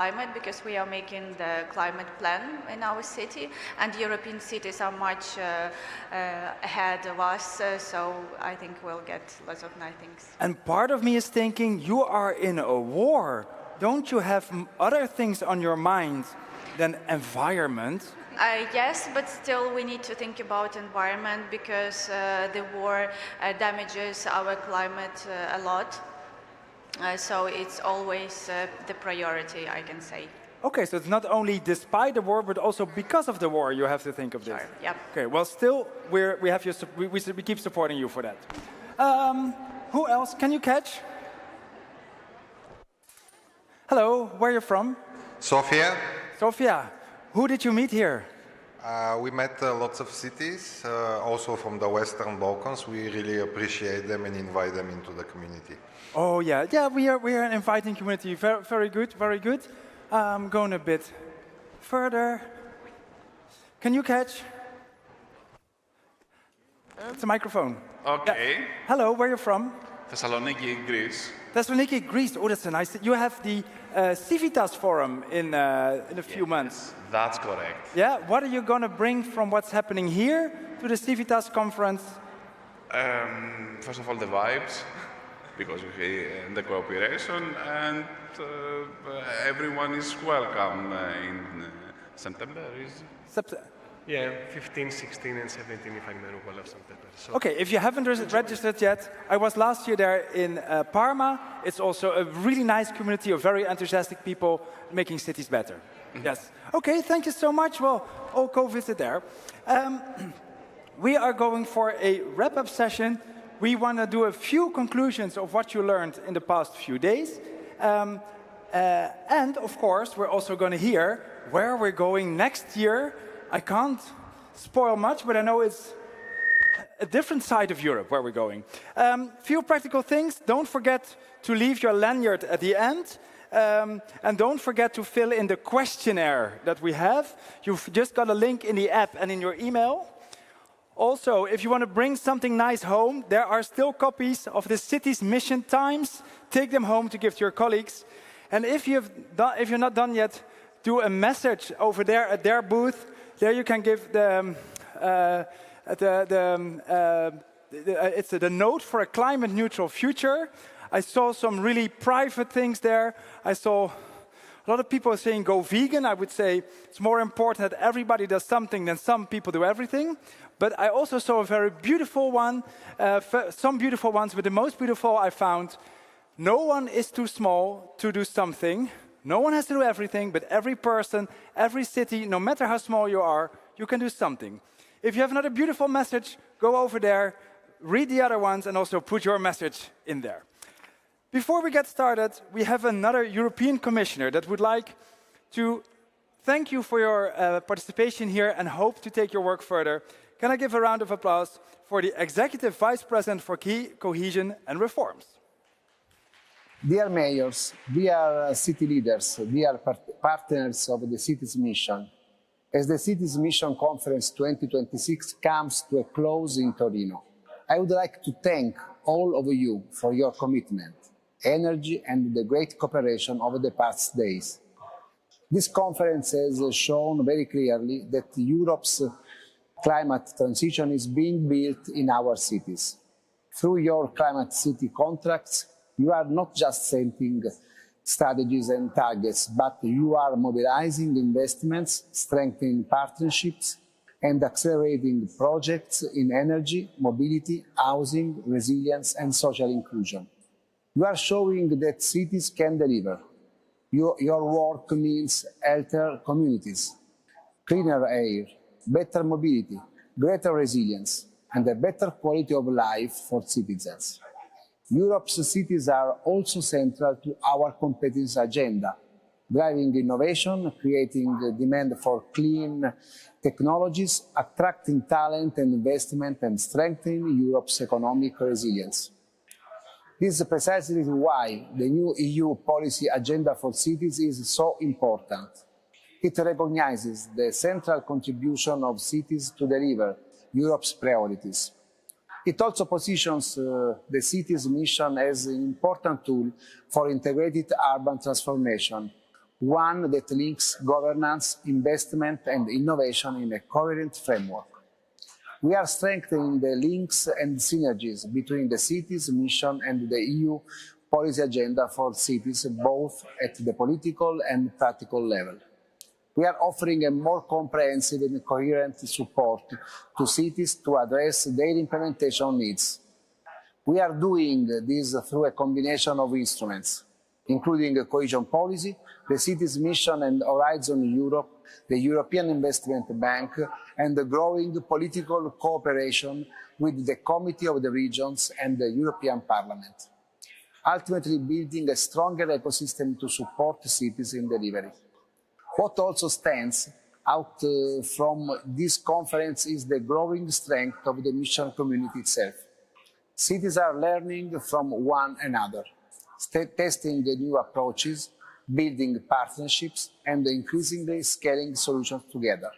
climate, because we are making the climate plan in our city, and European cities are much ahead of us, so I think we'll get lots of nice things. And part of me is thinking, you are in a war. Don't you have other things on your mind than environment? Yes, but still we need to think about environment, because the war damages our climate a lot. So it's always the priority, I can say. Okay, so it's not only despite the war, but also because of the war you have to think of this. Sure, yep. Okay, well, still, we keep supporting you for that. Who else can you catch? Hello, where are you from? Sofia. Sofia. Who did you meet here? We met lots of cities, also from the Western Balkans. We really appreciate them and invite them into the community. Oh yeah, we are an inviting community. Very good, very good. Going a bit further. Can you catch? It's a microphone. Okay. Yeah. Hello, where are you from? Thessaloniki, Greece. Thessaloniki, Greece. Oh, that's a nice. You have the Civitas Forum in a few months. That's correct. Yeah. What are you going to bring from what's happening here to the Civitas conference? First of all, the vibes, because and the cooperation, and everyone is welcome in September. Yeah, 15, 16, and 17, if I remember well, of September. So Okay, if you haven't registered yet, I was last year there in Parma. It's also a really nice community of very enthusiastic people making cities better. Yes. Okay, thank you so much. Well, I'll go visit there. We are going for a wrap-up session. We want to do a few conclusions of what you learned in the past few days. And, of course, we're also going to hear where we're going next year. I can't spoil much, but I know it's a different side of Europe where we're going. Few practical things. Don't forget to leave your lanyard at the end. And don't forget to fill in the questionnaire that we have. You've just got a link in the app and in your email. Also, if you want to bring something nice home, there are still copies of the city's mission times. Take them home to give to your colleagues. And if you're not done yet, do a message over there at their booth. There you can give it's the note for a climate-neutral future. I saw some really private things there. I saw a lot of people saying go vegan. I would say it's more important that everybody does something than some people do everything. But I also saw a very beautiful one, some beautiful ones, but the most beautiful I found, no one is too small to do something. No one has to do everything, but every person, every city, no matter how small you are, you can do something. If you have another beautiful message, go over there, read the other ones, and also put your message in there. Before we get started, we have another European Commissioner that would like to thank you for your participation here and hope to take your work further. Can I give a round of applause for the Executive Vice President for Cohesion and Reforms? Dear mayors, dear city leaders, dear partners of the city's mission, as the city's mission conference 2026 comes to a close in Torino, I would like to thank all of you for your commitment, energy and the great cooperation over the past days. This conference has shown very clearly that Europe's climate transition is being built in our cities. Through your climate city contracts, you are not just setting strategies and targets, but you are mobilizing investments, strengthening partnerships, and accelerating projects in energy, mobility, housing, resilience, and social inclusion. You are showing that cities can deliver. Your work means healthier communities, cleaner air, better mobility, greater resilience, and a better quality of life for citizens. Europe's cities are also central to our competence agenda, driving innovation, creating the demand for clean technologies, attracting talent and investment, and strengthening Europe's economic resilience. This is precisely why the new EU policy agenda for cities is so important. It recognizes the central contribution of cities to deliver Europe's priorities. It also positions the city's mission as an important tool for integrated urban transformation, one that links governance, investment and innovation in a coherent framework. We are strengthening the links and synergies between the cities mission and the EU policy agenda for cities, both at the political and practical level. We are offering a more comprehensive and coherent support to cities to address their implementation needs. We are doing this through a combination of instruments, including cohesion policy, the cities mission and Horizon Europe, the European Investment Bank, and the growing political cooperation with the Committee of the Regions and the European Parliament, ultimately building a stronger ecosystem to support cities in delivery. What also stands out from this conference is the growing strength of the mission community itself. Cities are learning from one another, testing the new approaches, building partnerships, and increasingly scaling solutions together.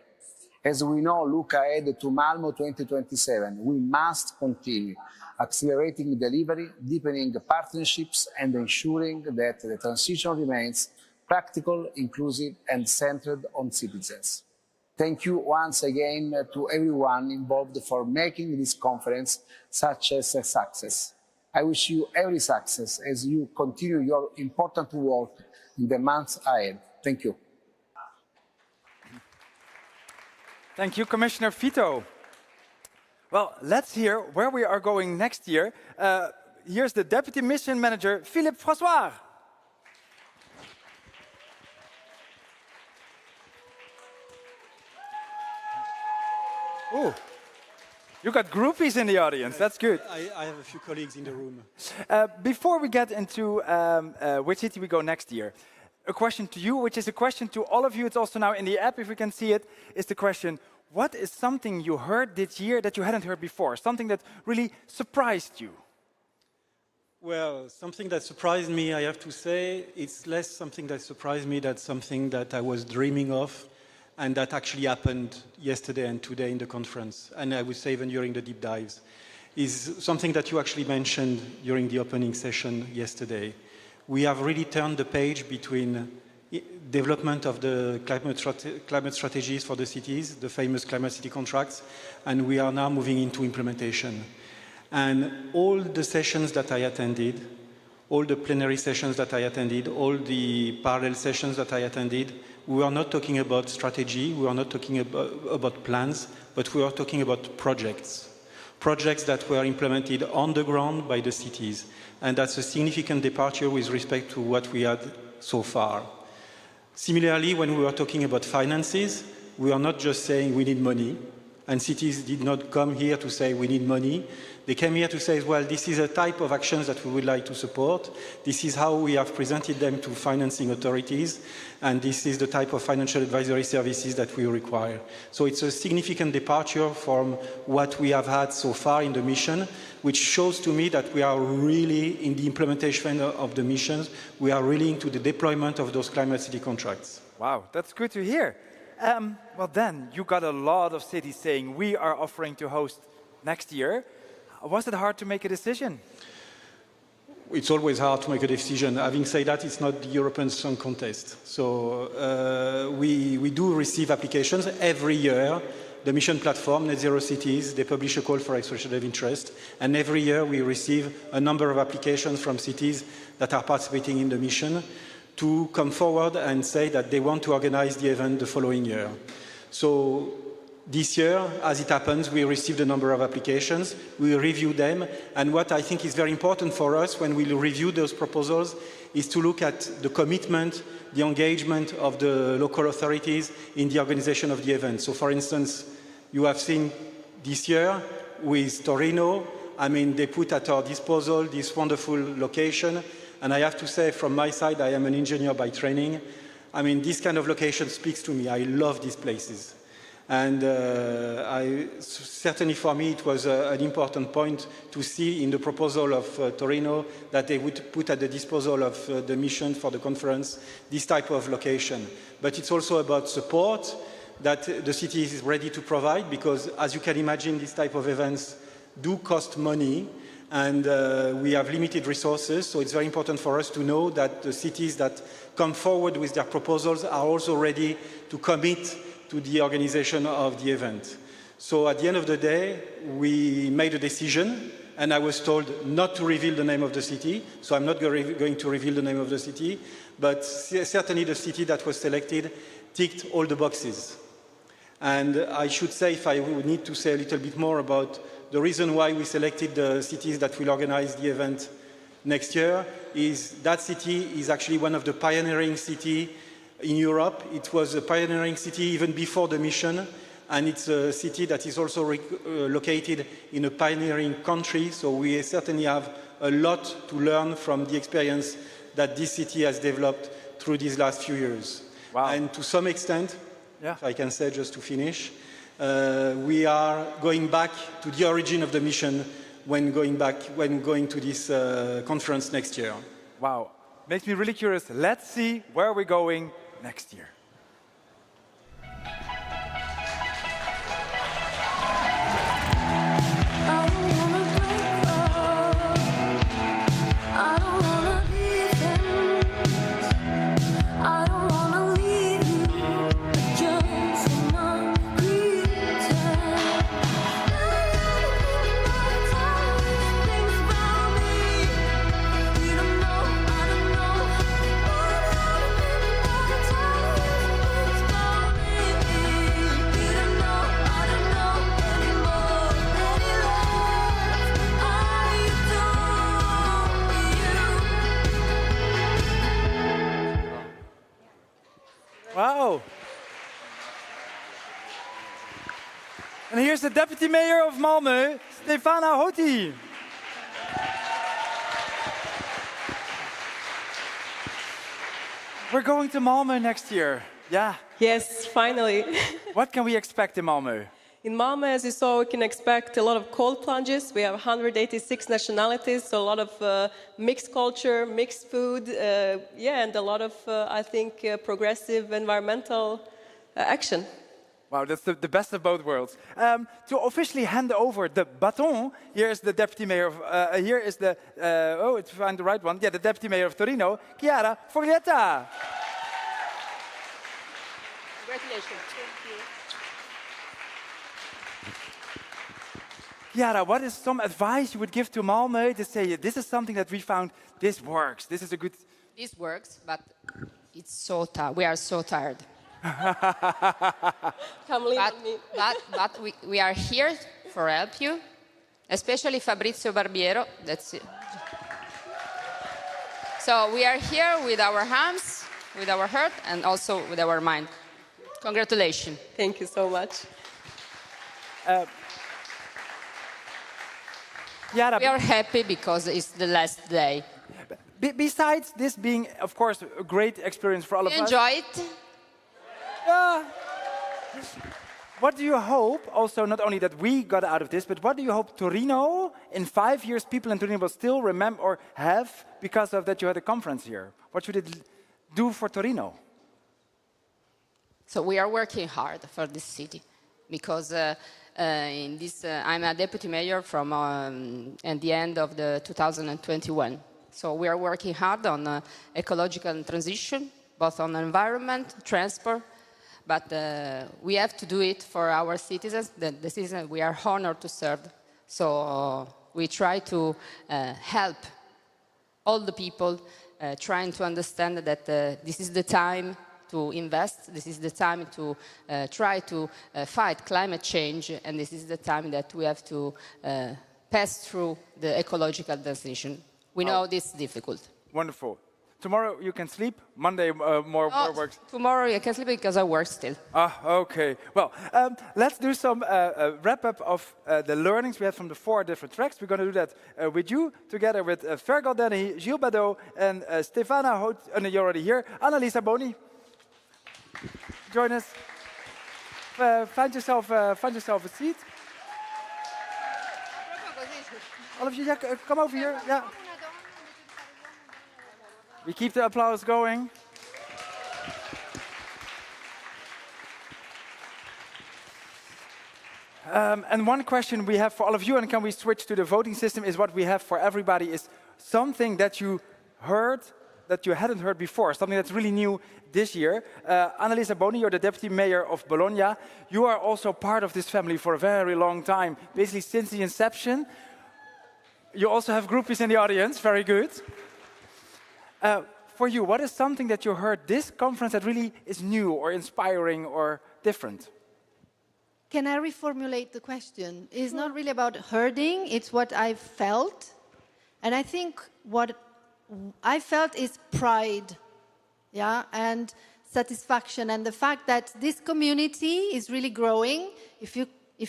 As we now look ahead to Malmo 2027, we must continue accelerating delivery, deepening partnerships, and ensuring that the transition remains practical, inclusive, and centered on citizens. Thank you once again to everyone involved for making this conference such a success. I wish you every success as you continue your important work in the months ahead. Thank you. Thank you, Commissioner Vito. Well, let's hear where we are going next year. Here's the Deputy Mission Manager, Philippe François. Oh, you got groupies in the audience. That's good. I have a few colleagues in the room. Before we get into which city we go next year, a question to you, which is a question to all of you. It's also now in the app, if we can see it, is the question, what is something you heard this year that you hadn't heard before? Something that really surprised you? Well, something that surprised me, I have to say, it's less something that surprised me than something that I was dreaming of and that actually happened yesterday and today in the conference, and I would say even during the deep dives, is something that you actually mentioned during the opening session yesterday. We have really turned the page between development of the climate strategies for the cities, the famous climate city contracts, and we are now moving into implementation. And all the sessions that I attended, all the plenary sessions that I attended, all the parallel sessions that I attended, we are not talking about strategy, we are not talking about plans, but we are talking about projects. Projects that were implemented on the ground by the cities. And that's a significant departure with respect to what we had so far. Similarly, when we were talking about finances, we are not just saying we need money, and cities did not come here to say we need money. They came here to say, well, this is a type of actions that we would like to support. This is how we have presented them to financing authorities, and this is the type of financial advisory services that we require. So it's a significant departure from what we have had so far in the mission, which shows to me that we are really in the implementation of the missions. We are really into the deployment of those climate city contracts. Wow, that's good to hear. Well, then, you got a lot of cities saying we are offering to host next year. Was it hard to make a decision? It's always hard to make a decision. Having said that, it's not the European Song Contest. So we do receive applications every year. The mission platform, NetZeroCities, they publish a call for expression of interest. And every year we receive a number of applications from cities that are participating in the mission to come forward and say that they want to organize the event the following year. So this year, as it happens, we received a number of applications, we review them, and what I think is very important for us when we review those proposals is to look at the commitment, the engagement of the local authorities in the organization of the event. So for instance, you have seen this year with Torino, I mean, they put at our disposal this wonderful location, and I have to say from my side, I am an engineer by training. I mean, this kind of location speaks to me. I love these places. And certainly for me, it was an important point to see in the proposal of Torino that they would put at the disposal of the mission for the conference this type of location. But it's also about support that the city is ready to provide, because as you can imagine, this type of events do cost money. and we have limited resources, so it's very important for us to know that the cities that come forward with their proposals are also ready to commit to the organization of the event. So at the end of the day, we made a decision, and I was told not to reveal the name of the city, so I'm not going to reveal the name of the city, but certainly the city that was selected ticked all the boxes. And I should say, if I would need to say a little bit more about the reason why we selected the cities that will organize the event next year, is that city is actually one of the pioneering cities in Europe. It was a pioneering city even before the mission, and it's a city that is also located in a pioneering country, so we certainly have a lot to learn from the experience that this city has developed through these last few years. Wow. And to some extent, if I can say just to finish, we are going back to the origin of the mission when going to this conference next year. Wow, makes me really curious. Let's see where we're going next year. Wow. And here's the Deputy Mayor of Malmö, Stefana Hoti. We're going to Malmö next year. Yeah. Yes, finally. What can we expect in Malmö? In Malmö, as you saw, we can expect a lot of cold plunges. We have 186 nationalities, so a lot of mixed culture, mixed food, and a lot of, I think, progressive environmental action. Wow, that's the best of both worlds. To officially hand over the baton, here is the Deputy Mayor of, here is the, to find the right one, the Deputy Mayor of Torino, Chiara Foglietta. Congratulations. Thank you. Chiara, what is some advice you would give to Malmö to say, this is something that we found, this works, this is a good... This works, but it's so tired. We are so tired. Come lean on me. But we are here for help you, especially Fabrizio Barbiero. That's it. So we are here with our hands, with our heart, and also with our mind. Congratulations. Thank you so much. Chiara, we are happy because it's the last day. Besides this being, of course, a great experience for all of us. Enjoy it. What do you hope, also not only that we got out of this, but what do you hope Torino, in 5 years, people in Torino will still remember or have because of that you had a conference here? What should it do for Torino? So we are working hard for this city because in this, I'm a deputy mayor from at the end of the 2021. So we are working hard on ecological transition, both on environment, transport, but we have to do it for our citizens, the citizens we are honored to serve. So we try to help all the people trying to understand that this is the time to invest, this is the time to try to fight climate change, and this is the time that we have to pass through the ecological transition. We know this is difficult. Wonderful. Tomorrow you can sleep, Monday more work. Tomorrow I can sleep because I work still. Okay. Well, let's do some wrap-up of the learnings we had from the 4 different tracks. We're going to do that with you, together with Fergal Denny, Gilles Badeau, and Stefana Hout, and you're already here, Annalisa Boni. Join us. Find yourself a seat. All of you, come over here. Yeah. We keep the applause going. And one question we have for all of you, and can we switch to the voting system, is what we have for everybody is something that you heard that you hadn't heard before, something that's really new this year. Annalisa Boni, you're the Deputy Mayor of Bologna. You are also part of this family for a very long time, basically since the inception. You also have groupies in the audience, very good. For you, what is something that you heard this conference that really is new or inspiring or different? Can I reformulate the question? It's not really about herding, it's what I felt. And I think what I felt is pride, yeah, and satisfaction, and the fact that this community is really growing. If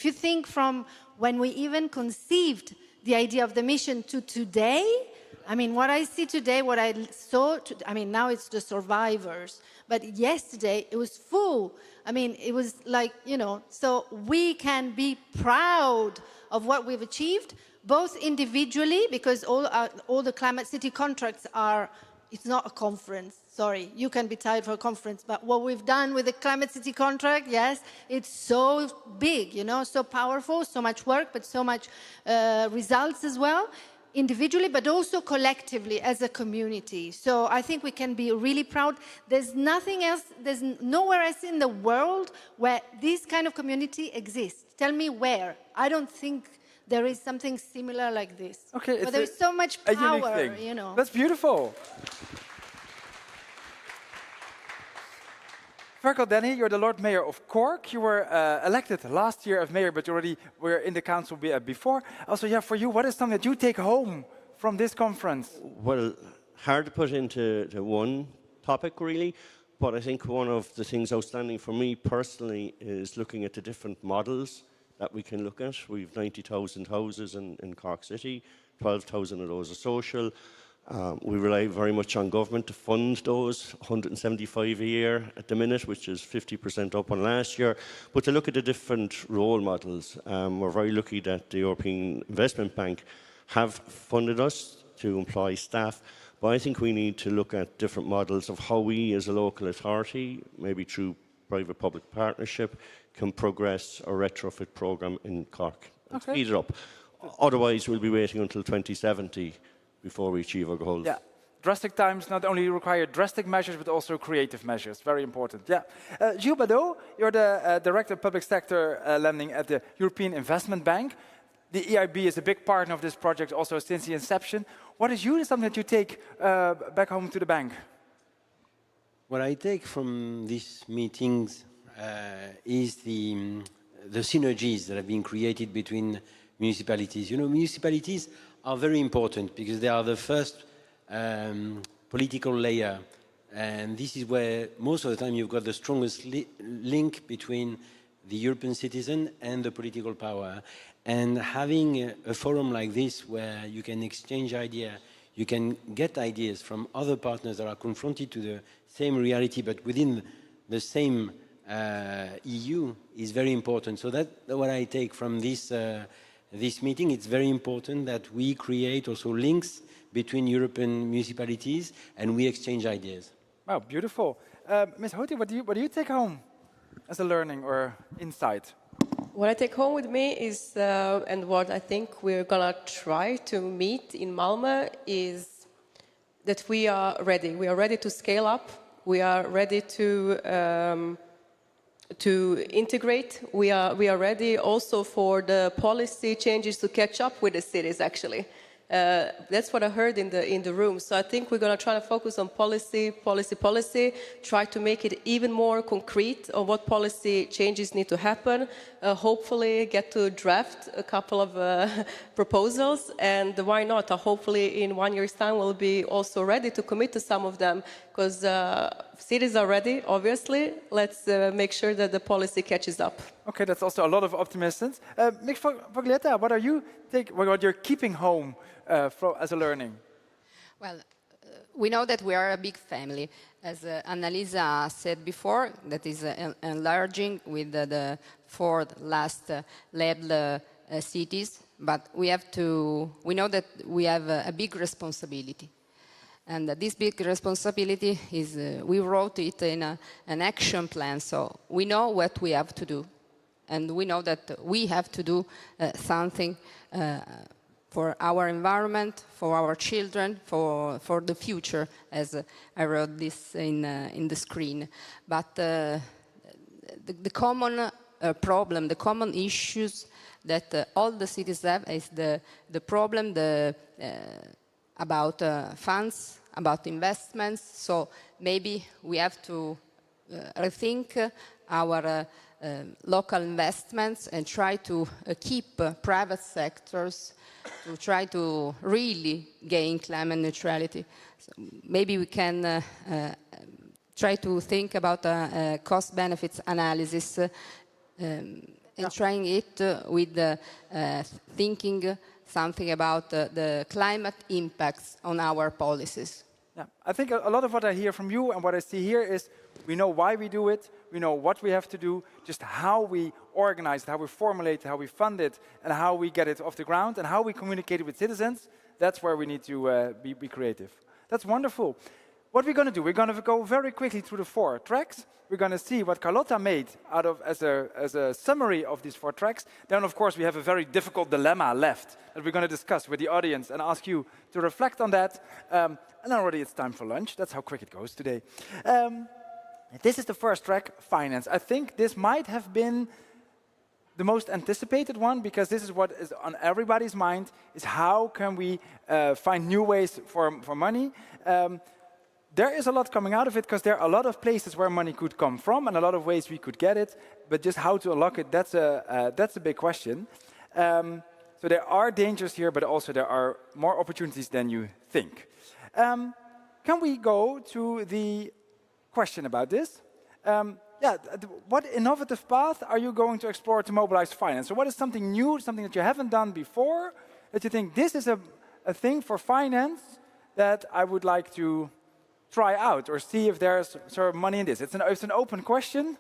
you think from when we even conceived the idea of the mission to today, I mean, what I see today, what I saw, I mean, now it's the survivors, but yesterday it was full. I mean, it was like, you know, so we can be proud of what we've achieved, both individually, because all the Climate City contracts are, it's not a conference, sorry, you can be tired for a conference, but what we've done with the Climate City contract, yes, it's so big, you know, so powerful, so much work, but so much results as well, individually, but also collectively as a community. So I think we can be really proud. There's nothing else, there's nowhere else in the world where this kind of community exists. Tell me where. I don't think there is something similar like this. Okay, but there's so much power, you know. That's beautiful. Fergal Denny, you're the Lord Mayor of Cork. You were elected last year as mayor, but you already were in the council before. Also, yeah, for you, what is something that you take home from this conference? Well, hard to put into one topic, really. But I think one of the things outstanding for me personally is looking at the different models that we can look at. We've 90,000 houses in Cork City, 12,000 of those are social. We rely very much on government to fund those, 175 a year at the minute, which is 50% up on last year. But to look at the different role models, we're very lucky that the European Investment Bank have funded us to employ staff. But I think we need to look at different models of how we as a local authority, maybe through private-public partnership, can progress a retrofit programme in Cork and speed it up. Otherwise, we'll be waiting until 2070 before we achieve our goals. Yeah, drastic times not only require drastic measures, but also creative measures. Very important, yeah. Gilles Badeau, you're the Director of Public Sector Lending at the European Investment Bank. The EIB is a big partner of this project also since the inception. What is something that you take back home to the bank? What I take from these meetings is the synergies that have been created between municipalities. You know, municipalities are very important because they are the first political layer, and this is where most of the time you've got the strongest link between the European citizen and the political power. And having a forum like this where you can exchange ideas, you can get ideas from other partners that are confronted to the same reality but within the same EU is very important. So that's what I take from this this meeting. It's very important that we create also links between European municipalities and we exchange ideas. Wow, beautiful. Ms. Hoti, what do you take home as a learning or insight? What I take home with me is, and what I think we're gonna try to meet in Malmö is that we are ready. We are ready to scale up. We are ready to integrate. We are ready also for the policy changes to catch up with the cities, actually. That's what I heard in the room. So I think we're going to try to focus on policy, try to make it even more concrete on what policy changes need to happen, hopefully get to draft a couple of proposals, and why not? Hopefully in 1 year's time we'll be also ready to commit to some of them, because cities are ready, obviously. Let's make sure that the policy catches up. Okay, that's also a lot of optimism. Mick Foglietta, what you're keeping home as a learning? Well, we know that we are a big family. As Annalisa said before, that is enlarging with the 4 last labeled cities, but we know that we have a big responsibility. And this big responsibility is, we wrote it in an action plan, so we know what we have to do. And we know that we have to do something for our environment, for our children, for the future, as I wrote this in the screen. But the common problem, the common issues that all the cities have is the problem about funds, about investments. So maybe we have to rethink our local investments and try to keep private sectors to try to really gain climate neutrality. So maybe we can try to think about a cost-benefits analysis and trying it with thinking something about the climate impacts on our policies. Yeah, I think a lot of what I hear from you and what I see here is we know why we do it, we know what we have to do, just how we organize it, how we formulate it, how we fund it, and how we get it off the ground, and how we communicate it with citizens. That's where we need to be creative. That's wonderful. What we're going to do, we're going to go very quickly through the 4 tracks. We're going to see what Carlotta made out of as a summary of these 4 tracks. Then, of course, we have a very difficult dilemma left that we're going to discuss with the audience and ask you to reflect on that. And already it's time for lunch. That's how quick it goes today. This is the first track, finance. I think this might have been the most anticipated one, because this is what is on everybody's mind, is how can we find new ways for money. There is a lot coming out of it, because there are a lot of places where money could come from and a lot of ways we could get it, but just how to unlock it, that's a big question. So there are dangers here, but also there are more opportunities than you think. Can we go to the question about this? What innovative path are you going to explore to mobilize finance? So what is something new, something that you haven't done before, that you think this is a thing for finance that I would like to try out or see if there's sort of money in this? It's an open question.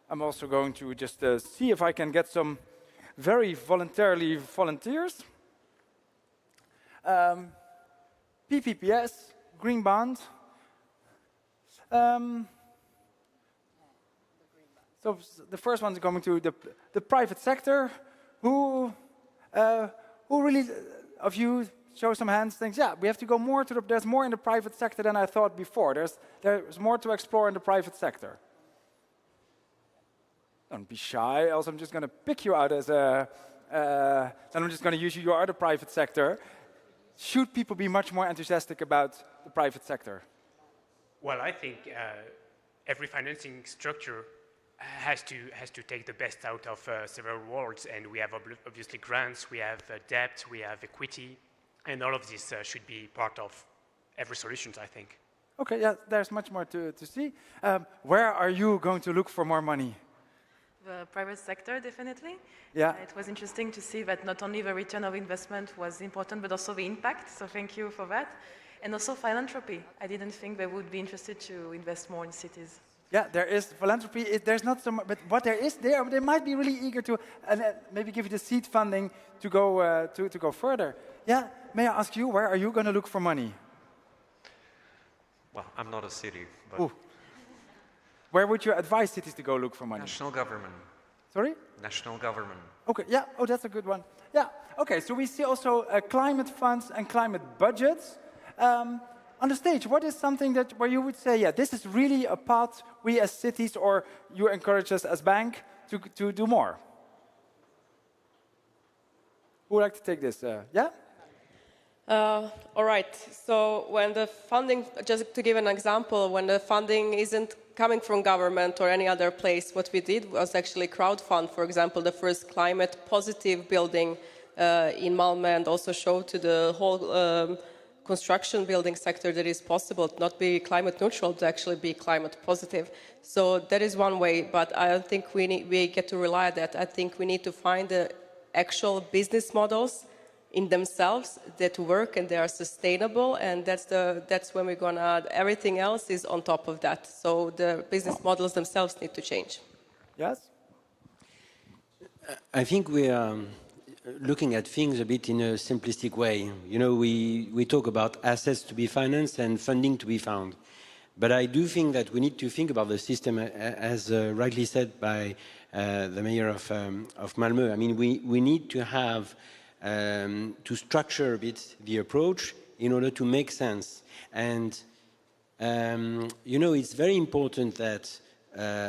I'm also going to just see if I can get some very volunteers. PPPS, green bond. So the first one is going to the private sector. Who really of you show some hands? Thinks, yeah, we have to go more to there's more in the private sector than I thought before. There's more to explore in the private sector. Don't be shy, else I'm just going to pick you out as then I'm just going to use you. You are the private sector. Should people be much more enthusiastic about the private sector? Well, I think every financing structure has to take the best out of several worlds, and we have obviously grants, we have debt, we have equity, and all of this should be part of every solution, I think. Okay, yeah, there's much more to see. Where are you going to look for more money? The private sector, definitely. Yeah. It was interesting to see that not only the return of investment was important, but also the impact, so thank you for that. And also philanthropy. I didn't think they would be interested to invest more in cities. Yeah, there is philanthropy. There's not so much, but what there is, they might be really eager to maybe give you the seed funding to go further. Yeah, may I ask you, where are you going to look for money? Well, I'm not a city, but... Ooh. Where would you advise cities to go look for money? National government. Sorry? National government. Okay, yeah, oh, that's a good one. Yeah, okay, so we see also climate funds and climate budgets. On the stage, what is something where you would say, yeah, this is really a path we as cities, or you encourage us as bank to do more? Who would like to take this? Yeah? All right, so when the funding, just to give an example, when the funding isn't coming from government or any other place, what we did was actually crowdfund, for example, the first climate positive building in Malmö, and also show to the whole construction building sector that is possible to not be climate neutral, to actually be climate positive. So that is one way, but I don't think we get to rely on that. I think we need to find the actual business models in themselves that work and they are sustainable, and that's when we're gonna, everything else is on top of that. So the business models themselves need to change. Yes? I think we are looking at things a bit in a simplistic way. You know, we talk about assets to be financed and funding to be found. But I do think that we need to think about the system, as rightly said by the mayor of Malmö. I mean, we need to have, to structure a bit the approach in order to make sense. And, you know, it's very important that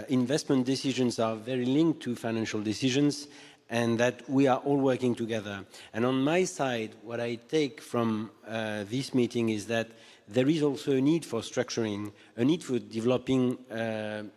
investment decisions are very linked to financial decisions and that we are all working together. And on my side, what I take from this meeting is that there is also a need for structuring, a need for developing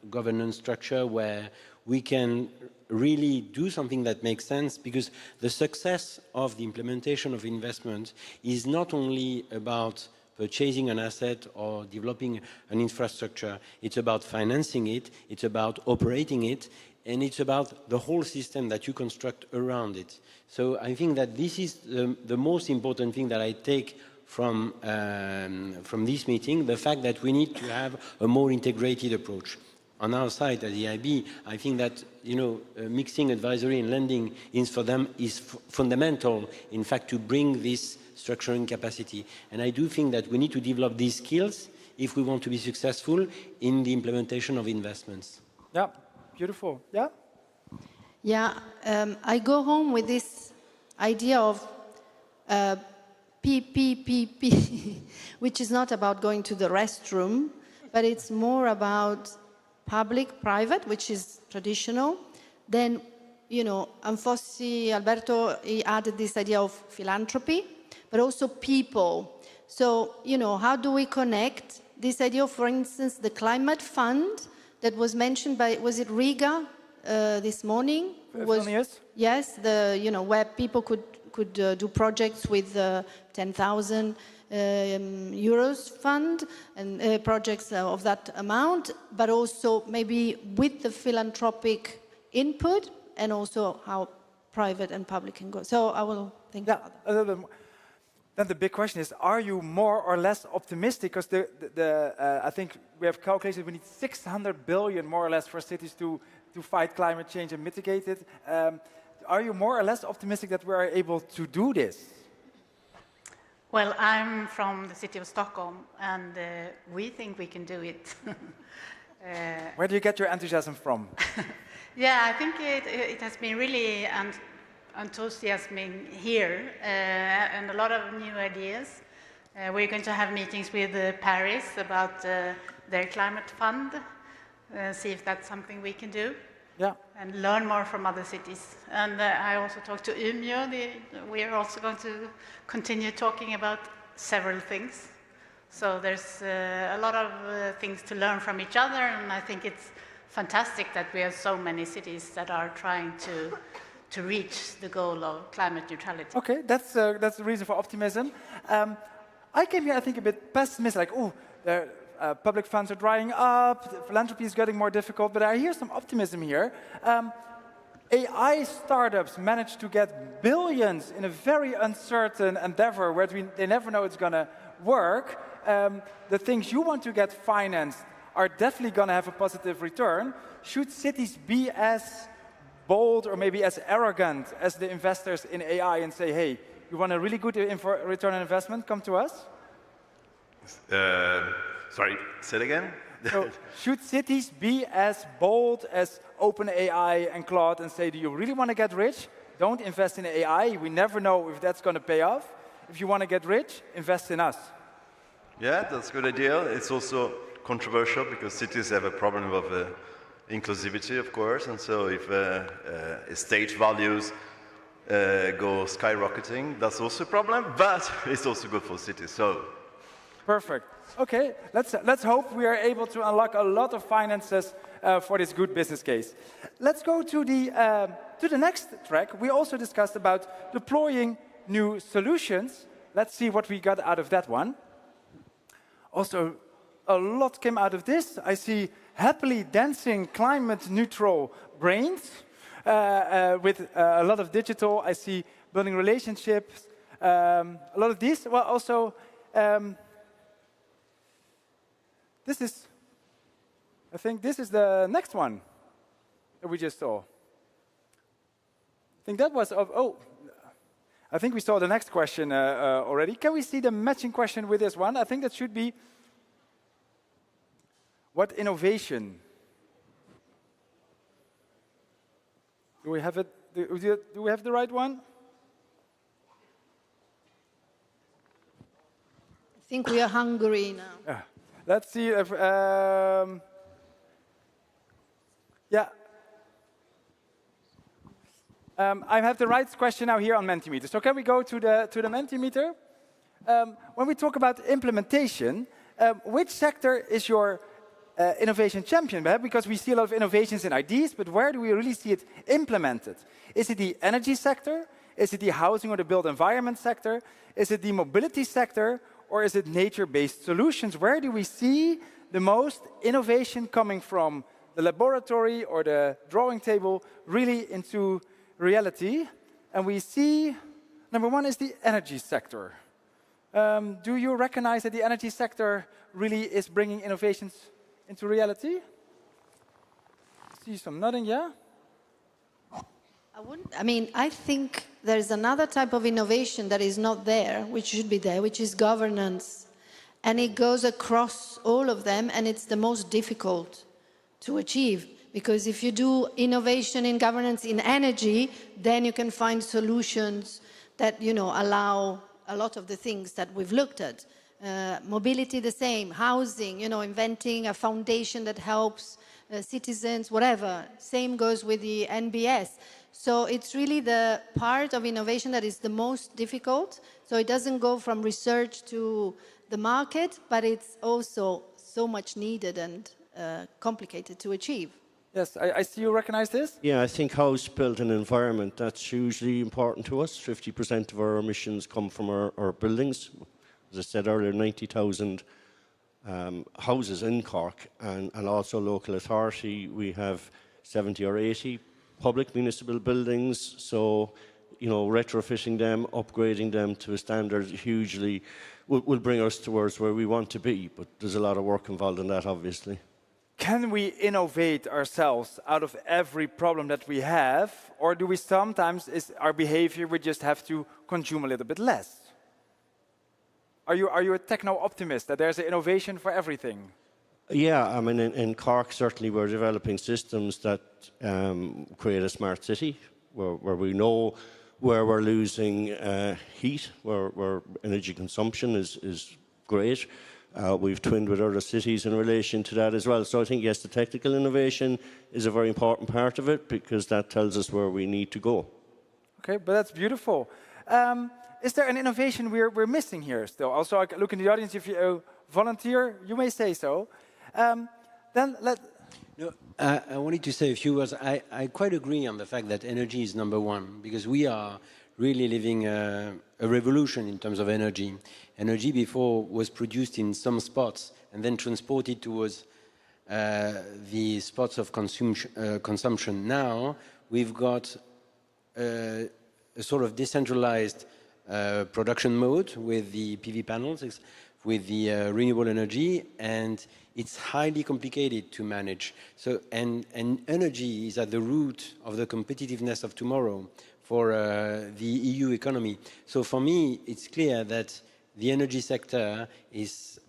governance structure where we can really do something that makes sense, because the success of the implementation of investment is not only about purchasing an asset or developing an infrastructure. It's about financing it, it's about operating it, and it's about the whole system that you construct around it. So I think that this is the most important thing that I take from this meeting, the fact that we need to have a more integrated approach. On our side at the EIB, I think that, you know, mixing advisory and lending is for them is fundamental, in fact, to bring this structuring capacity. And I do think that we need to develop these skills if we want to be successful in the implementation of investments. Yeah, beautiful. Yeah? Yeah, I go home with this idea of PPPP, which is not about going to the restroom, but it's more about public-private, which is traditional. Then, you know, Anfossi, Alberto, he added this idea of philanthropy, but also people. So, you know, how do we connect this idea of, for instance, the climate fund that was mentioned by, was it Riga this morning? Yes, the, you know, where people could do projects with 10,000 euros fund and projects of that amount, but also maybe with the philanthropic input and also how private and public can go. So I will think about that. Then the big question is, are you more or less optimistic? Because I think we have calculated we need 600 billion more or less for cities to fight climate change and mitigate it. Are you more or less optimistic that we are able to do this? Well, I'm from the city of Stockholm, and we think we can do it. Where do you get your enthusiasm from? Yeah, I think it has been really enthusiasming here, and a lot of new ideas. We're going to have meetings with Paris about their climate fund, see if that's something we can do. Yeah. And learn more from other cities. And I also talked to Umeå. We are also going to continue talking about several things. So there's a lot of things to learn from each other, and I think it's fantastic that we have so many cities that are trying to reach the goal of climate neutrality. Okay, that's the reason for optimism. I came here, I think, a bit pessimistic, like, oh, public funds are drying up, philanthropy is getting more difficult, but I hear some optimism here. AI startups manage to get billions in a very uncertain endeavor where they never know it's going to work. The things you want to get financed are definitely going to have a positive return. Should cities be as bold or maybe as arrogant as the investors in AI and say, hey, you want a really good return on investment, come to us? Sorry, say it again? So, should cities be as bold as OpenAI and Claude and say, do you really want to get rich? Don't invest in AI. We never know if that's going to pay off. If you want to get rich, invest in us. Yeah, that's a good idea. It's also controversial because cities have a problem of inclusivity, of course. And so if estate values go skyrocketing, that's also a problem. But it's also good for cities. So. Perfect. Okay, let's hope we are able to unlock a lot of finances for this good business case. Let's go to the next track. We also discussed about deploying new solutions. Let's see what we got out of that one. Also, a lot came out of this. I see happily dancing climate-neutral brains with a lot of digital. I see building relationships. A lot of these. Well, also. I think this is the next one that we just saw. I think that was I think we saw the next question already. Can we see the matching question with this one? I think that should be What innovation? Do we have it? Do we have the right one? I think we are hungry now. Yeah. Let's see if, yeah. I have the right question now here on Mentimeter. So can we go to the Mentimeter? When we talk about implementation, which sector is your innovation champion? Because we see a lot of innovations and ideas, but where do we really see it implemented? Is it the energy sector? Is it the housing or the built environment sector? Is it the mobility sector? Or is it nature-based solutions? Where do we see the most innovation coming from the laboratory or the drawing table really into reality? And we see, number one is the energy sector. Do you recognize that the energy sector really is bringing innovations into reality? See some nodding, yeah? I think there's another type of innovation that is not there, which should be there, which is governance. And it goes across all of them, and it's the most difficult to achieve. Because if you do innovation in governance in energy, then you can find solutions that, allow a lot of the things that we've looked at. Mobility, the same. Housing, inventing a foundation that helps citizens, whatever. Same goes with the NBS. So it's really the part of innovation that is the most difficult. So it doesn't go from research to the market, but it's also so much needed and complicated to achieve. Yes, I see you recognize this. Yeah, I think house built and environment, that's hugely important to us. 50% of our emissions come from our buildings. As I said earlier, 90,000 houses in Cork, and also local authority. We have 70 or 80 public municipal buildings, so retrofitting them, upgrading them to a standard hugely will bring us towards where we want to be, but there's a lot of work involved in that, obviously. Can we innovate ourselves out of every problem that we have, or do we sometimes, is our behavior, we just have to consume a little bit less? Are you a techno-optimist, that there's an innovation for everything? Yeah, in Cork, certainly we're developing systems that create a smart city, where we know where we're losing heat, where energy consumption is great. We've twinned with other cities in relation to that as well. So I think, yes, the technical innovation is a very important part of it, because that tells us where we need to go. Okay, but that's beautiful. Is there an innovation we're missing here still? Also, I look in the audience, if you volunteer, you may say so. I wanted to say a few words. I quite agree on the fact that energy is number one, because we are really living a revolution in terms of energy. Energy before was produced in some spots and then transported towards the spots of consumption. Now we've got a sort of decentralized production mode with the PV panels, with the renewable energy, and it's highly complicated to manage. So, and energy is at the root of the competitiveness of tomorrow for the EU economy. So for me, it's clear that the energy sector is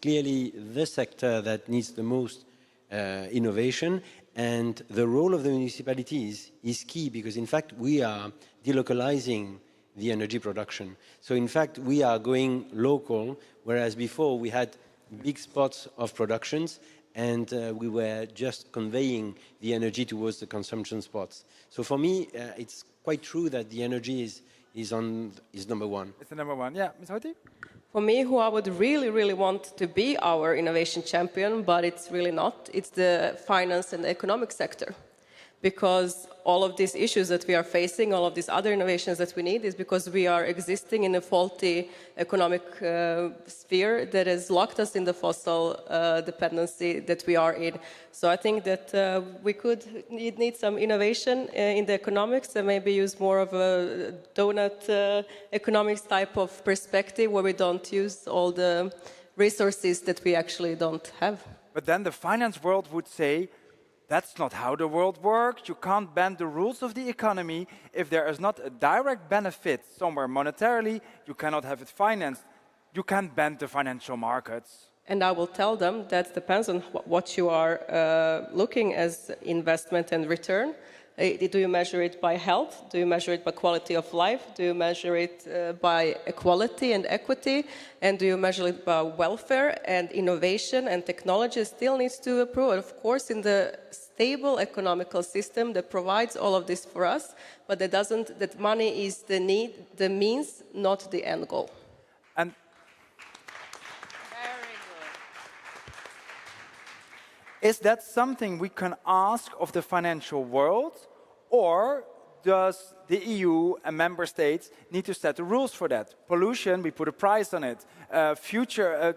clearly the sector that needs the most innovation, and the role of the municipalities is key, because in fact we are delocalizing the energy production. So in fact we are going local, whereas before we had big spots of productions and we were just conveying the energy towards the consumption spots. So for me, it's quite true that the energy is number one. It's the number one, yeah. Ms. Hoti? For me, who I would really, really want to be our innovation champion, but it's really not, it's the finance and the economic sector. Because all of these issues that we are facing, all of these other innovations that we need, is because we are existing in a faulty economic sphere that has locked us in the fossil dependency that we are in. So I think that we could need some innovation in the economics and maybe use more of a donut economics type of perspective, where we don't use all the resources that we actually don't have. But then the finance world would say, that's not how the world works. You can't bend the rules of the economy. If there is not a direct benefit somewhere monetarily, you cannot have it financed. You can't bend the financial markets. And I will tell them that depends on what you are looking as investment and return. Do you measure it by health? Do you measure it by quality of life? Do you measure it by equality and equity? And do you measure it by welfare and innovation and technology? Still needs to improve. Of course, in the stable economical system that provides all of this for us, but that money is the means, not the end goal. And is that something we can ask of the financial world, or does the EU and member states need to set the rules for that? Pollution, we put a price on it.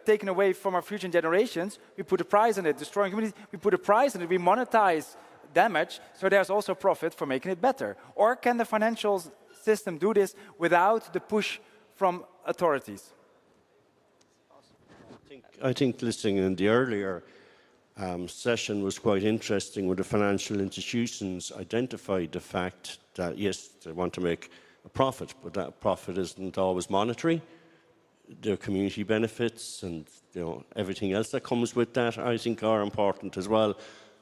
Taken away from our future generations, we put a price on it. Destroying communities, we put a price on it. We monetize damage, so there's also profit for making it better. Or can the financial system do this without the push from authorities? I think listening in the earlier session was quite interesting, where the financial institutions identified the fact that, yes, they want to make a profit, but that profit isn't always monetary. Their community benefits and everything else that comes with that, I think, are important as well.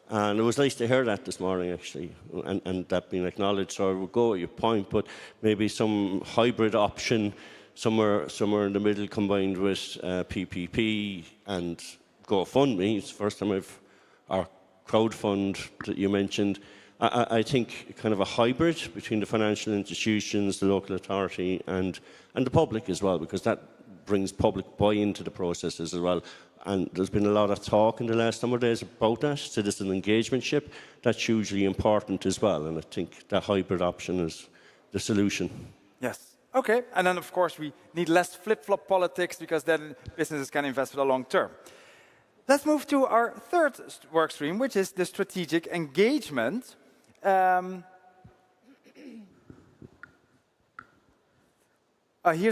And it was nice to hear that this morning, actually, and that being acknowledged. So I would go at your point, but maybe some hybrid option somewhere in the middle, combined with PPP and GoFundMe. It's the first time our crowdfund that you mentioned. I think kind of a hybrid between the financial institutions, the local authority, and the public as well, because that brings public buy-in to the processes as well. And there's been a lot of talk in the last number of days about that, citizen engagementship. That's hugely important as well, and I think that hybrid option is the solution. Yes. Okay, and then of course we need less flip-flop politics, because then businesses can invest for the long term. Let's move to our third work stream, which is the strategic engagement. Here's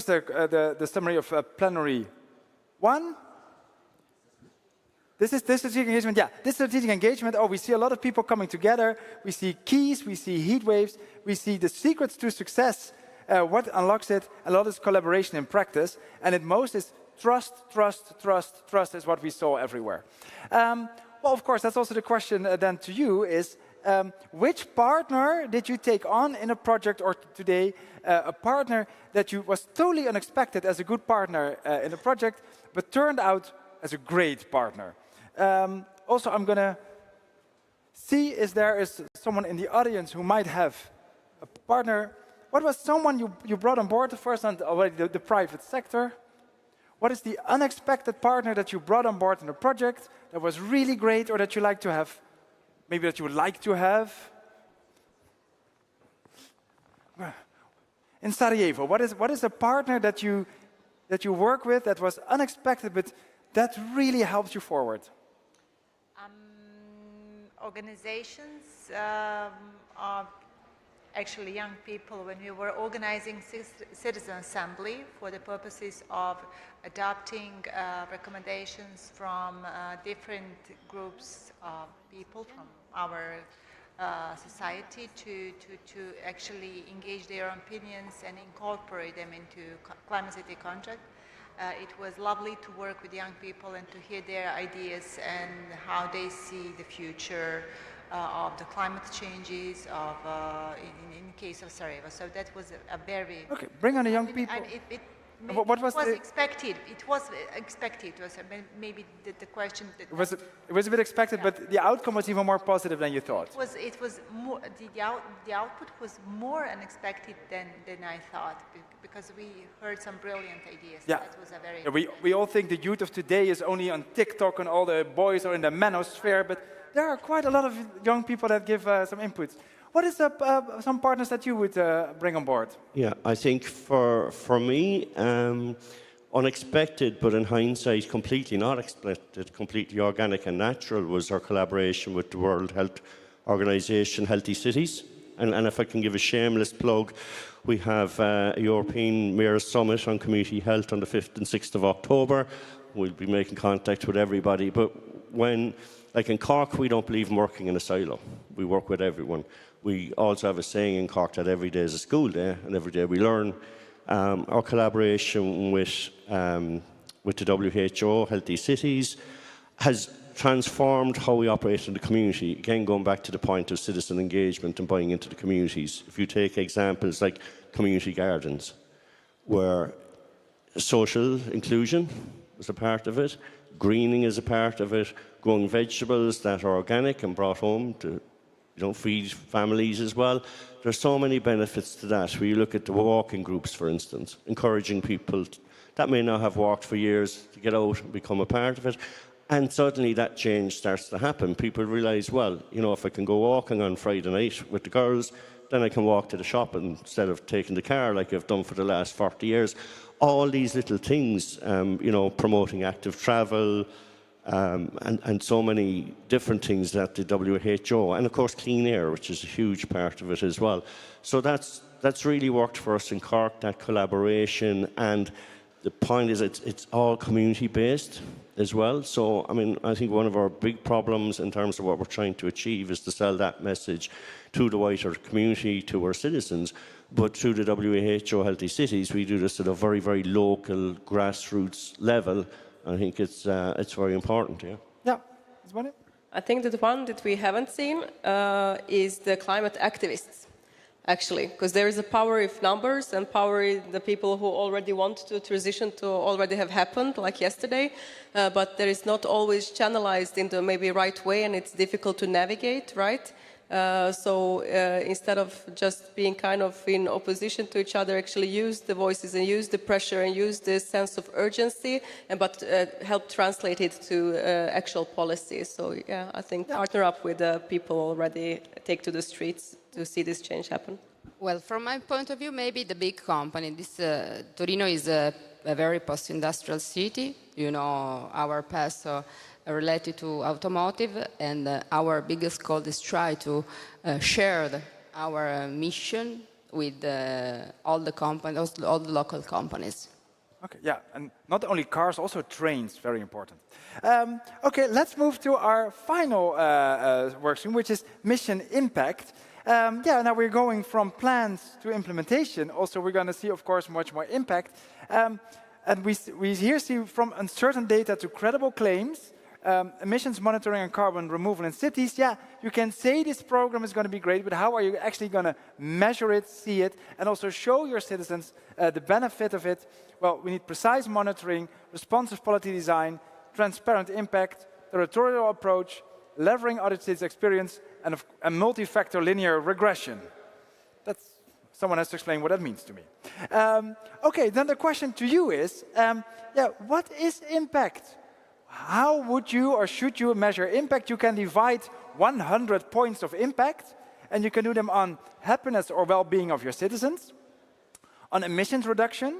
the summary of Plenary 1. This is strategic engagement. Yeah, this strategic engagement. Oh, we see a lot of people coming together. We see keys. We see heat waves. We see the secrets to success. What unlocks it? A lot is collaboration in practice, and at most is trust, trust, trust, trust is what we saw everywhere. Well, of course, that's also the question then to you is, which partner did you take on in a project, or today, a partner that was totally unexpected as a good partner in a project, but turned out as a great partner? Also, I'm going to see if there is someone in the audience who might have a partner. What was someone you brought on board first, and already the private sector? What is the unexpected partner that you brought on board in a project that was really great, or that you like to have, maybe that you would like to have? In Sarajevo, what is a partner that you work with that was unexpected, but that really helped you forward? Organizations are actually young people. When we were organizing citizen assembly for the purposes of adopting recommendations from different groups of people from our society to actually engage their opinions and incorporate them into Climate City contract. It was lovely to work with young people and to hear their ideas and how they see the future of the climate changes in case of Sarajevo. So that was a very... Okay, bring on the young people. What was expected. It was expected. It was maybe the question. It was a bit expected, yeah. But the outcome was even more positive than you thought. It was more, the output was more unexpected than I thought, because we heard some brilliant ideas. Yeah. That was a very... Yeah, we all think the youth of today is only on TikTok and all the boys are in the manosphere, but there are quite a lot of young people that give some inputs. What is some partners that you would bring on board? Yeah, I think for me, unexpected, but in hindsight, completely not expected, completely organic and natural, was our collaboration with the World Health Organisation, Healthy Cities. And if I can give a shameless plug, we have a European Mayors Summit on Community Health on the 5th and 6th of October. We'll be making contact with everybody. But when, like in Cork, we don't believe in working in a silo. We work with everyone. We also have a saying in Cork that every day is a school day, and every day we learn. Our collaboration with with the WHO, Healthy Cities, has transformed how we operate in the community. Again, going back to the point of citizen engagement and buying into the communities. If you take examples like community gardens, where social inclusion is a part of it, greening is a part of it, growing vegetables that are organic and brought home to feed families as well. There's so many benefits to that. Where you look at the walking groups, for instance, encouraging people that may not have walked for years to get out and become a part of it. And suddenly that change starts to happen. People realise, well, if I can go walking on Friday night with the girls, then I can walk to the shop instead of taking the car like I've done for the last 40 years. All these little things, promoting active travel, and so many different things that the WHO, and of course clean air, which is a huge part of it as well. So that's really worked for us in Cork, that collaboration, and the point is it's all community-based as well. So, I think one of our big problems in terms of what we're trying to achieve is to sell that message to the wider community, to our citizens. But through the WHO Healthy Cities, we do this at a very, very local, grassroots level. I think it's very important, yeah. Yeah, is one it? I think that one that we haven't seen is the climate activists, actually, because there is a power of numbers and power in the people who already want to transition to already have happened, like yesterday, but there is not always channelized in the maybe right way, and it's difficult to navigate, right? So instead of just being kind of in opposition to each other, actually use the voices and use the pressure and use the sense of urgency, but help translate it to actual policy. So yeah, I think partner up with people already, take to the streets to see this change happen. Well, from my point of view, maybe the big company. Torino is a very post-industrial city. Our past related to automotive, and our biggest goal is try to share our mission with all the companies, all the local companies. Okay, yeah, and not only cars, also trains, very important. Okay, let's move to our final workstream, which is mission impact. Now we're going from plans to implementation. Also, we're going to see, of course, much more impact. And we here see from uncertain data to credible claims, emissions monitoring and carbon removal in cities. Yeah, you can say this program is going to be great, but how are you actually going to measure it, see it, and also show your citizens the benefit of it? Well, we need precise monitoring, responsive policy design, transparent impact, territorial approach, leveraging other cities' experience, and a multi-factor linear regression. Someone has to explain what that means to me. Okay, then the question to you is, what is impact? How would you or should you measure impact? You can divide 100 points of impact, and you can do them on happiness or well-being of your citizens, on emissions reduction,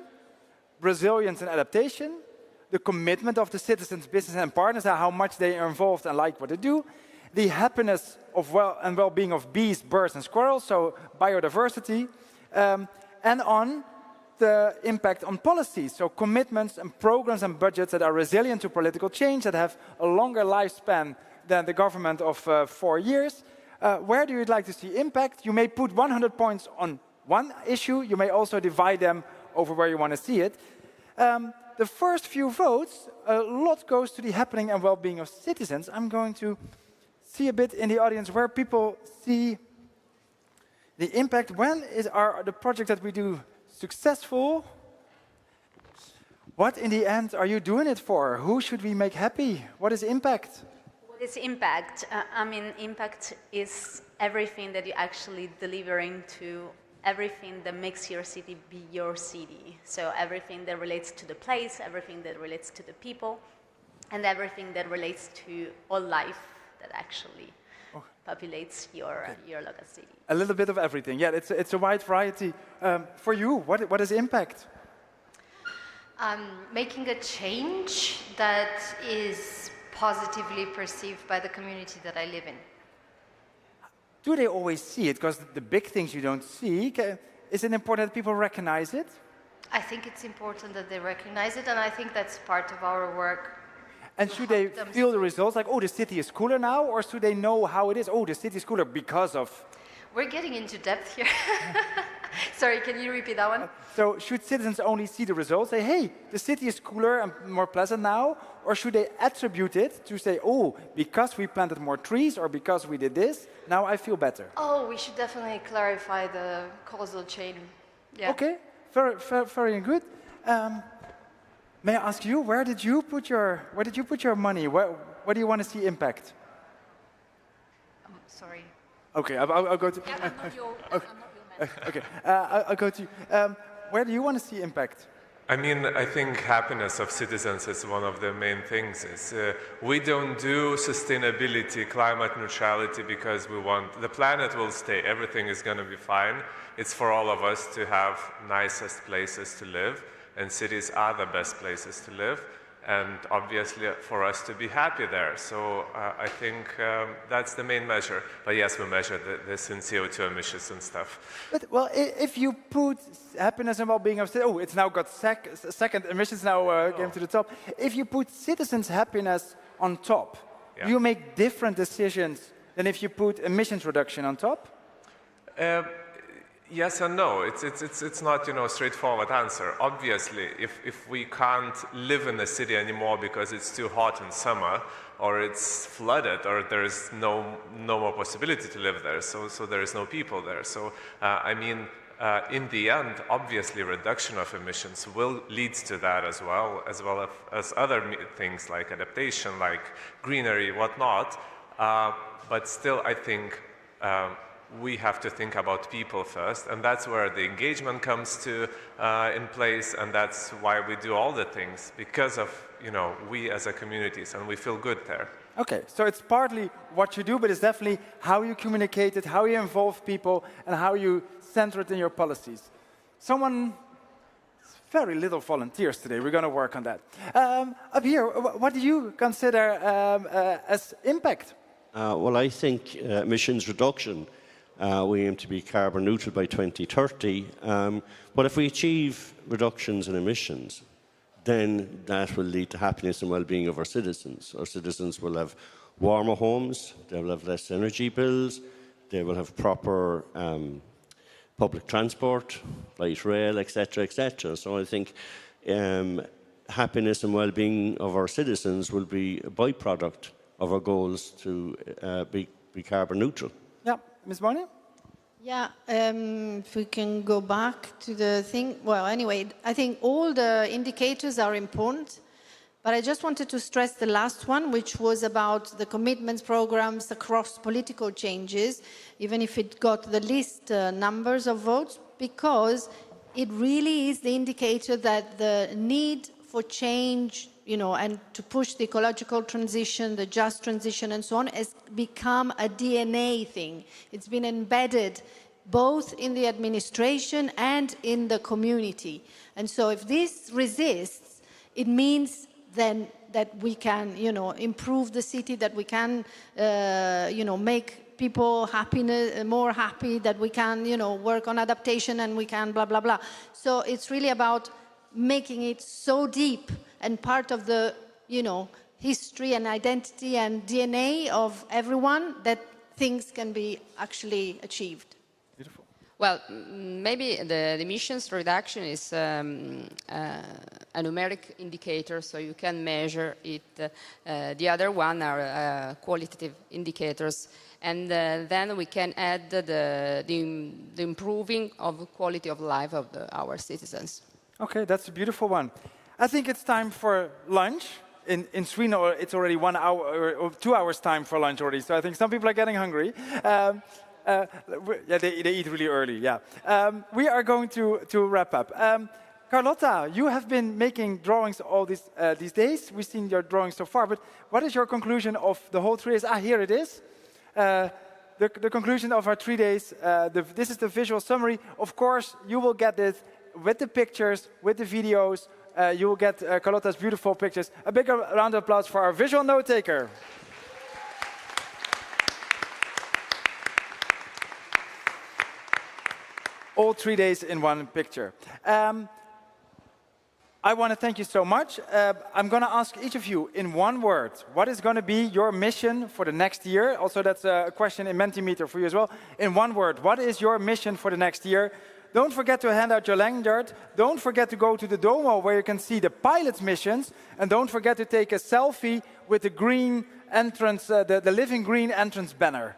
resilience and adaptation, the commitment of the citizens, business and partners, how much they are involved and like what they do, the happiness of well-being of bees, birds and squirrels, so biodiversity, and on the impact on policies, so commitments and programs and budgets that are resilient to political change, that have a longer lifespan than the government of 4 years. Where do you like to see impact? You may put 100 points on one issue. You may also divide them over where you want to see it. The first few votes, a lot goes to the happening and well-being of citizens. I'm going to see a bit in the audience where people see the impact. When are the projects that we do successful? What in the end are you doing it for? Who should we make happy? What is impact? What is impact? Impact is everything that you're actually delivering to everything that makes your city be your city. So everything that relates to the place, everything that relates to the people, and everything that relates to all life that actually populates your local city. A little bit of everything. Yeah, it's a wide variety. For you, what is impact? Making a change that is positively perceived by the community that I live in. Do they always see it? Because the big things you don't see, is it important that people recognize it? I think it's important that they recognize it, and I think that's part of our work. And should they feel the results, like, oh, the city is cooler now, or should they know how it is? Oh, the city is cooler because of... We're getting into depth here. Sorry, can you repeat that one? So should citizens only see the results, say, hey, the city is cooler and more pleasant now? Or should they attribute it to say, oh, because we planted more trees or because we did this, now I feel better? Oh, we should definitely clarify the causal chain. Yeah. Okay, very good. May I ask you, where did you put your money? Where do you want to see impact? Sorry. Okay, I'll go to. Yeah, I'm not your Okay, I'll go to. Where do you want to see impact? I mean, I think happiness of citizens is one of the main things. We don't do sustainability, climate neutrality because we want the planet will stay. Everything is going to be fine. It's for all of us to have nicest places to live, and cities are the best places to live. And obviously for us to be happy there. So I think that's the main measure. But yes, we measure this in CO2 emissions and stuff. But, well, if you put happiness and well-being of citizens, oh, it's now got second emissions now came to the top. If you put citizens' happiness on top, do you make different decisions than if you put emissions reduction on top? Yes and no. It's not, you know, a straightforward answer. Obviously, if we can't live in the city anymore because it's too hot in summer, or it's flooded, or there is no more possibility to live there, so there is no people there. So I mean, in the end, obviously, reduction of emissions will lead to that as well as other things like adaptation, like greenery, whatnot. But still, I think. We have to think about people first, and that's where the engagement comes to in place, and that's why we do all the things, because of, you know, we as a communities, and we feel good there. Okay, so it's partly what you do, but it's definitely how you communicate it, how you involve people, and how you center it in your policies. Very little volunteers today, we're going to work on that. Up here, what do you consider as impact? Well, I think emissions reduction. We aim to be carbon neutral by 2030. But if we achieve reductions in emissions, then that will lead to happiness and well-being of our citizens. Our citizens will have warmer homes, they will have less energy bills, they will have proper public transport, light rail, etc., etc. So I think happiness and well-being of our citizens will be a byproduct of our goals to be carbon neutral. Yeah, Ms. Boney? Yeah, if we can go back to the thing. Well, anyway, I think all the indicators are important, but I just wanted to stress the last one, which was about the commitments programs across political changes, even if it got the least numbers of votes, because it really is the indicator that the need for change, you know, and to push the ecological transition, the just transition and so on, has become a DNA thing. It's been embedded both in the administration and in the community. And so if this resists, it means then that we can, you know, improve the city, that we can, you know, make people more happy, that we can, you know, work on adaptation and we can blah, blah, blah. So it's really about making it so deep and part of the, you know, history and identity and DNA of everyone that things can be actually achieved. Beautiful. Well, maybe the emissions reduction is a numeric indicator, so you can measure it. The other one are qualitative indicators. And then we can add the improving of quality of life of our citizens. Okay, that's a beautiful one. I think it's time for lunch. In Torino, it's already 1 hour or 2 hours time for lunch already. So I think some people are getting hungry. Yeah, they eat really early. Yeah. We are going to wrap up. Carlotta, you have been making drawings all these days. We've seen your drawings so far, but what is your conclusion of the whole 3 days? Here it is. The conclusion of our 3 days. This is the visual summary. Of course, you will get this with the pictures, with the videos. You will get Carlotta's beautiful pictures. A big round of applause for our visual note taker. All 3 days in one picture. I want to thank you so much. I'm going to ask each of you in one word, what is going to be your mission for the next year? Also, that's a question in Mentimeter for you as well. In one word, what is your mission for the next year? Don't forget to hand out your lanyard. Don't forget to go to the Domo where you can see the pilot's missions. And don't forget to take a selfie with the green entrance, the living green entrance banner.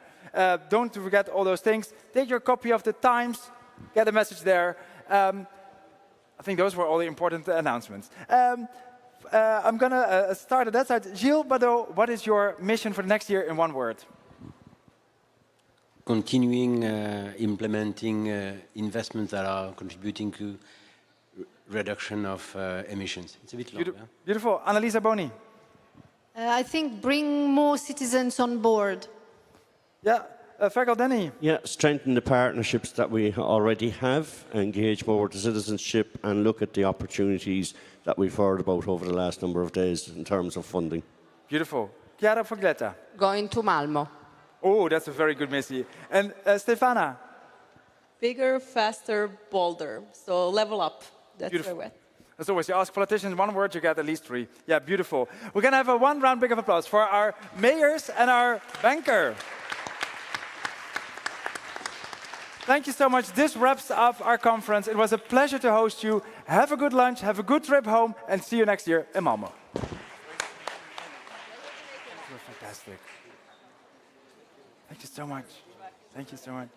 Don't forget all those things. Take your copy of the Times. Get a message there. I think those were all the important announcements. I'm going to start at that side. Gilles Badeau, what is your mission for the next year in one word? Continuing implementing investments that are contributing to reduction of emissions. It's a bit long. Beautiful. Annalisa Boni. I think bring more citizens on board. Yeah. Fergal Denny. Yeah, strengthen the partnerships that we already have, engage more with the citizenship and look at the opportunities that we've heard about over the last number of days in terms of funding. Beautiful. Chiara Foglietta. Going to Malmo. Oh, that's a very good message. And Stefana. Bigger, faster, bolder. So level up. That's Beautiful. my word. As always, you ask politicians one word, you get at least 3. Yeah, beautiful. We're going to have a one round big of applause for our mayors and our banker. Thank you so much. This wraps up our conference. It was a pleasure to host you. Have a good lunch, have a good trip home, and see you next year in Malmo. You're fantastic. Thank you so much. Thank you so much.